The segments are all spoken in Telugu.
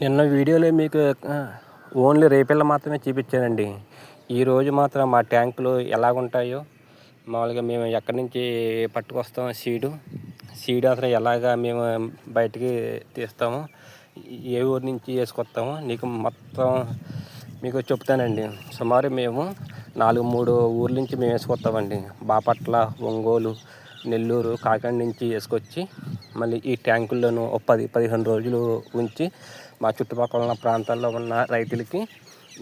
నిన్న వీడియోలో మీకు ఓన్లీ రేపిల్ల మాత్రమే చూపించానండి. ఈరోజు మాత్రం మా ట్యాంకులు ఎలాగుంటాయో, మామూలుగా మేము ఎక్కడి నుంచి పట్టుకొస్తాం సీడ్ అసలు ఎలాగా మేము బయటికి తీస్తాము, ఏ ఊరి నుంచి వేసుకొస్తాము నీకు మొత్తం మీకు చెప్తానండి. సుమారు మేము 3 ఊర్ల నుంచి మేము వేసుకొస్తామండి. బాపట్ల, ఒంగోలు, నెల్లూరు, కాకినాడ నుంచి వేసుకొచ్చి మళ్ళీ ఈ ట్యాంకుల్లోనూ 10-15 రోజులు ఉంచి మా చుట్టుపక్కల ఉన్న ప్రాంతాల్లో ఉన్న రైతులకి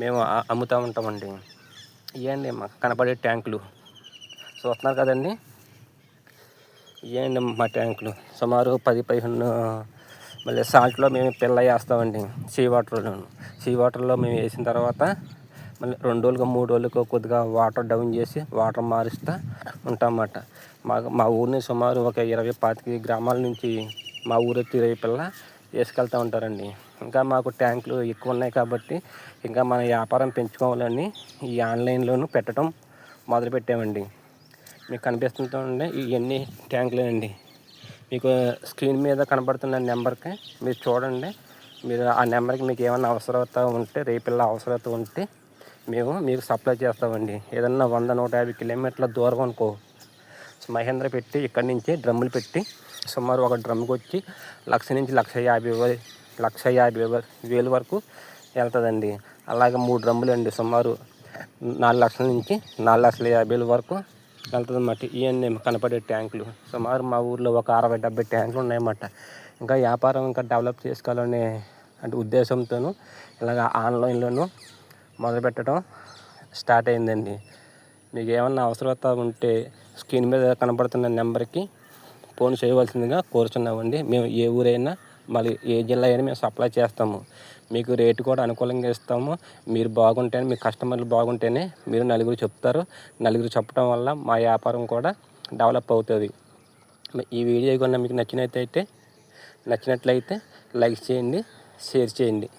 మేము అమ్ముతూ ఉంటామండి. ఇవండి మాకు కనపడే ట్యాంకులు చూస్తున్నారు కదండి. ఇవండి మా ట్యాంకులు సుమారు 10-15. మళ్ళీ సాల్ట్లో మేము పిల్ల వేస్తామండి. సీ వాటర్లో మేము వేసిన తర్వాత మళ్ళీ 2 రోజులకు 3 రోజులకు కొద్దిగా వాటర్ డౌన్ చేసి వాటర్ మారుస్తూ ఉంటామన్నమాట. మా ఊరిని సుమారు ఒక 20-25 గ్రామాల నుంచి మా ఊరెత్తి రేపిల్ల వేసుకెళ్తూ ఉంటారండి. ఇంకా మాకు ట్యాంకులు ఎక్కువ ఉన్నాయి కాబట్టి ఇంకా మన వ్యాపారం పెంచుకోవాలని ఈ ఆన్లైన్లోనూ పెట్టడం మొదలుపెట్టామండి. మీకు కనిపిస్తుందండి ఇవన్నీ ట్యాంకులేనండి. మీకు స్క్రీన్ మీద కనబడుతున్న నెంబర్కి మీరు చూడండి. మీరు ఆ నెంబర్కి మీకు ఏమైనా అవసరత ఉంటే, రేపిల్ల అవసరత ఉంటే మేము మీకు సప్లై చేస్తామండి. ఏదన్నా 100-150 కిలోమీటర్ల దూరం అనుకో, మహేంద్ర పెట్టి ఇక్కడి నుంచి డ్రమ్ములు పెట్టి సుమారు ఒక డ్రమ్కి వచ్చి 1,00,000 నుంచి 1,50,000 వరకు వెళ్తుందండి. అలాగే 3 డ్రమ్ములు అండి సుమారు 4,00,000 నుంచి 4,50,000 వరకు వెళ్తుంది అన్నమాట. ఇవన్నీ కనపడే ట్యాంకులు సుమారు మా ఊర్లో ఒక 60-70 ట్యాంకులు ఉన్నాయన్నమాట. ఇంకా వ్యాపారం ఇంకా డెవలప్ చేసుకోవాలనే ఉద్దేశంతోనూ ఇలాగ ఆన్లైన్లోనూ మొదలుపెట్టడం స్టార్ట్ అయిందండి. మీకు ఏమన్నా అవసరత ఉంటే స్క్రీన్ మీద కనబడుతున్న నెంబర్కి ఫోన్ చేయవలసిందిగా కోరుచున్నామండి. మేము ఏ ఊరైనా మళ్ళీ ఏ జిల్లా అయినా మేము సప్లై చేస్తాము. మీకు రేటు కూడా అనుకూలంగా ఇస్తాము. మీరు బాగుంటేనే, మీ కస్టమర్లు బాగుంటేనే మీరు నలుగురు చెప్తారు. నలుగురు చెప్పడం వల్ల మా వ్యాపారం కూడా డెవలప్ అవుతుంది. ఈ వీడియో కన్నా మీకు నచ్చినట్లయితే లైక్ చేయండి, షేర్ చేయండి.